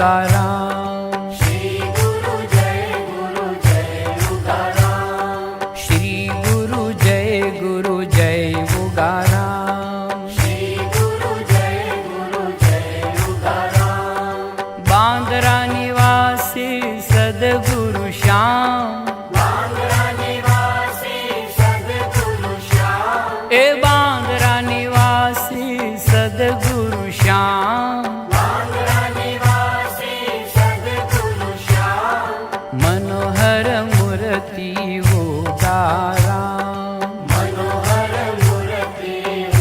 ઉગારામ. શ્રી ગુરુ જય ઉગારામ. શ્રી ગુરુ જય ઉગારામ. શ્રી ગુરુ જય ઉગારામ. બાંદરા નિવાસી સદગુરુ શ્યામ. બાંદરા નિવાસી સદગુરુ શ્યામ. એ બાંદરા નિવાસી સદગુરુ શ્યામ. બાંદરા નિવાસી સદગુરુ શ્યામ. મનોહર મૂર્તિ ઉગારામ. મનોહર મૂર્તિ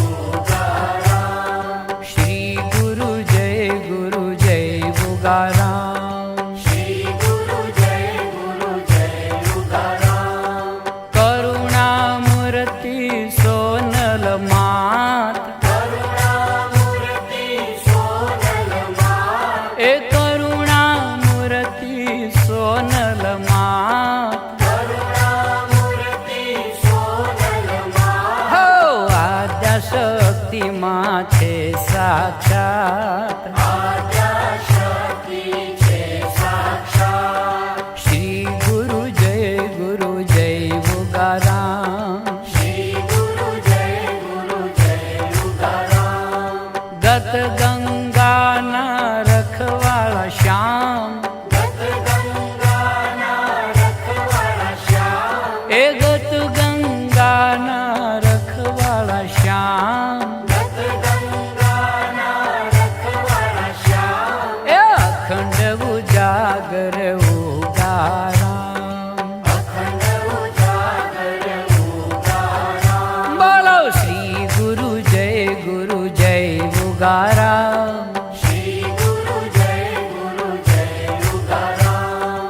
ઉગારામ. શ્રી ગુરુ જય ઉગારામ. શ્રી ગુરુ જય ઉગારામ. કરુણા મૂર્તિ સોનલ માત. કરુણા મૂર્તિ સોનલ માત. એ કરુણા મૂર્તિ સોનલ માત. કરુણા મૂર્તિ સોનલ માત. હો આદ્યા શક્તિ માં છે સાક્ષાત. આદ્યા શક્તિ છે સાક્ષાત. શ્રી ગુરુ જય ઉગારામ. શ્રી ગુરુ જય ઉગારામ. ગત ગંગાના રખવાળા શ્યામ. ગત ગંગાના રખવાળા શ્યામ. એ ગત ગંગાના રખવાળા શ્યામ. ગત ગંગાના રખવાળા શ્યામ. એ અખંડ ઉજાગર ઉગારામ. અખંડ ઉજાગર ઉગારામ. બોલો શ્રી ગુરુ જય ઉગારામ. શ્રી ગુરુ જય ઉગારામ.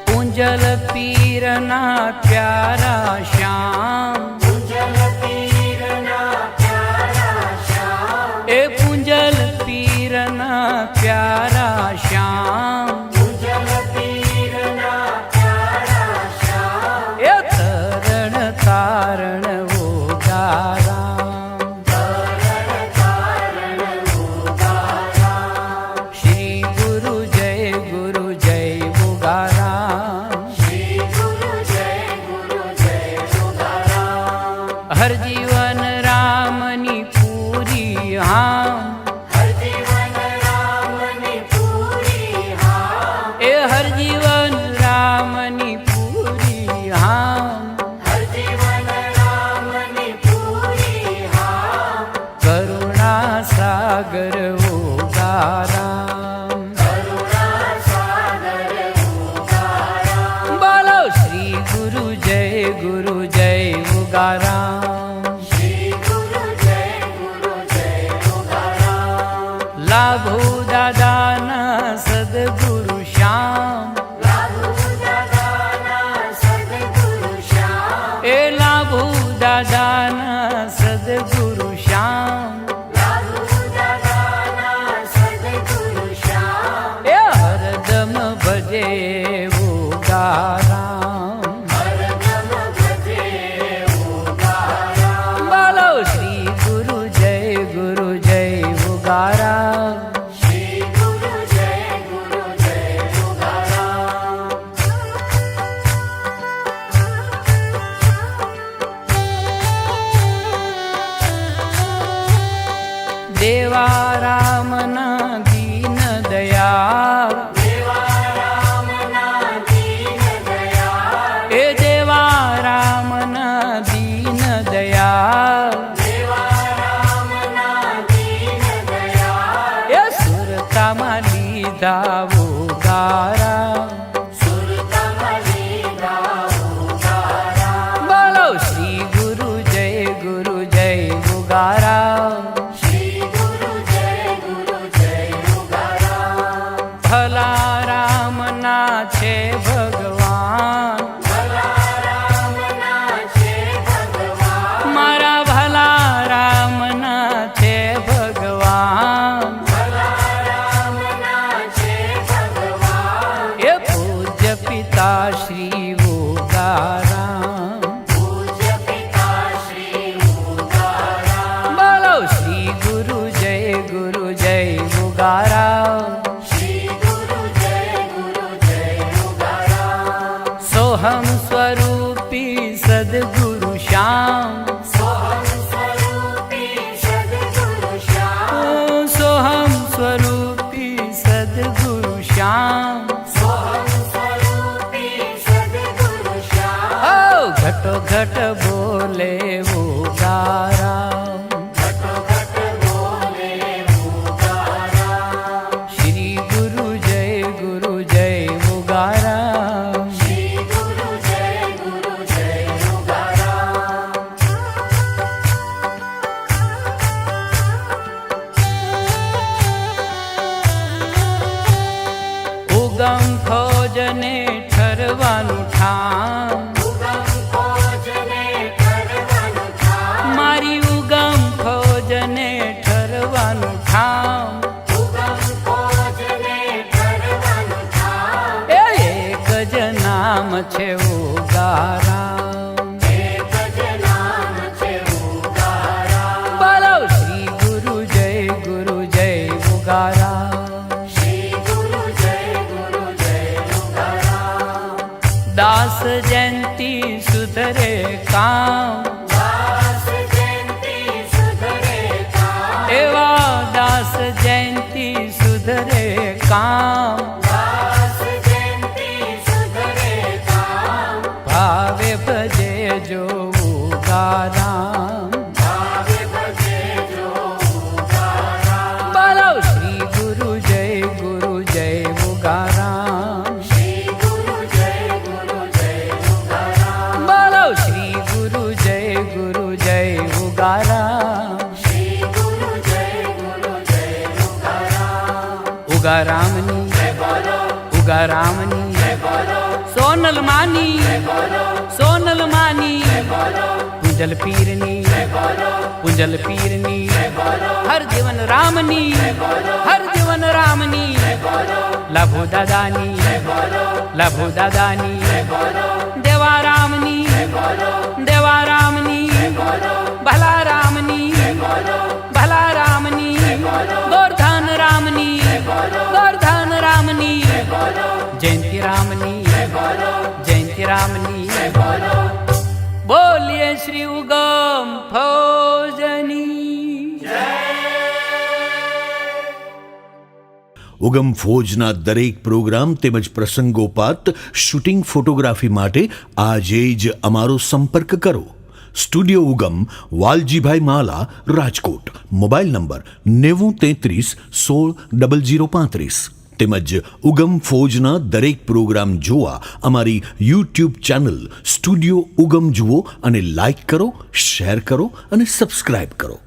પૂંજલ પીરના પ્યારા શ્યામ. પૂજલ પીરના પ્યારા શ્યામ. એ પૂંજલ પીરના પ્યારા શ્યામ. પૂજલ પીરના પ્યારા શ્યામ. એ તરણ તારણ ઉગારામ. તરણ તારણ ઉગારામ. શ્રી ગુરુ જય ઉગારામ. શ્રી ગુરુ જય ઉગારામ. હર જીવન રામની પૂરી હામ. હર જીવન રામની પૂરી હામ. એ હર જીવન રામની પૂરી હામ. હર જીવન રામની પૂરી હામ. કરુણા સાગર ઉગારામ. કરુણા સાગર ઉગારામ. બોલો શ્રી ગુરુ જય ઉગારામ. શ્રી ગુરુ જય ઉગારામ. લાભો દાદાના સદગુરુ શ્યામ. લાભુ દાદાના સદગુરુ શ્યામ. એ લાભો દાદાના સદગુરુ શ્યામ. લાભુ દાદાના સદગુરુ શ્યામ. એ હરદમ ભજે ઉગારામ. હરદમ ભજે ઉગારામ. બોલો શ્રી ગુરુ જય ઉગારામ. શ્રી ગુરુ જય ઉગારામ. દેવા રામના દીન દયાળ. દેવા રામના દીન દયાળ. એ દેવા રામના દીન દયાળ. દેવા રામના દીન દયાળ. એ સુરતામાં લીધા ઉગારા. સુરતમાં લીધા ઉગારામ. બોલો શ્રી ગુરુ જય ઉગારા. શ્રી ગુરુ જય ઉગારામ. ભલા રામના છે ભગવાન. ભલા રામના છે ભગવાન. મારા ભલા રામના છે ભગવાન. ભલા રામના છે ભગવાન. બોલે ઉગારામ. શ્રી ગુરુ જય ઉગારામ. ઉગમ ખોજને ઠરવાનું ઠામ. મારી ઉગમ ખોજને ઠરવાનું ઠામ. એ એક જ નામ છે ઉગારામ. બોલો શ્રી ગુરુ જય ઉગારામ. દાસ જયંતી સુધરે કામ. એવા દાસ જયંતી સુધરે કામ. ભાવે ભજે જો ઉગારામ. બોલો શ્રી ગુરુ જય ઉગારામ. બોલો શ્રી ગુરુ જય ઉગારામ. ઉગારામની સોનલ માની પૂંજલ પીરની હર જીવન રામની લાભો દાદાની દેવા રામની ભલા રામની ગોરધન રામની જયંતિ રામની બોલીએ શ્રી ઉગમ ફૌજની. ઉગમ ફૌજના દરેક પ્રોગ્રામ તેમજ પ્રસંગોપાત શૂટિંગ ફોટોગ્રાફી માટે આજે જ અમારો સંપર્ક કરો. Studio Ugam, Valjibhai Mala, Rajkot. Mobile number 9033160035. તેમજ ઉગમ ફૌજના દરેક પ્રોગ્રામ જોવા અમારી યુટ્યુબ ચેનલ સ્ટુડિયો ઉગમ જુઓ અને લાઈક કરો, શેર કરો અને સબસ્ક્રાઇબ કરો.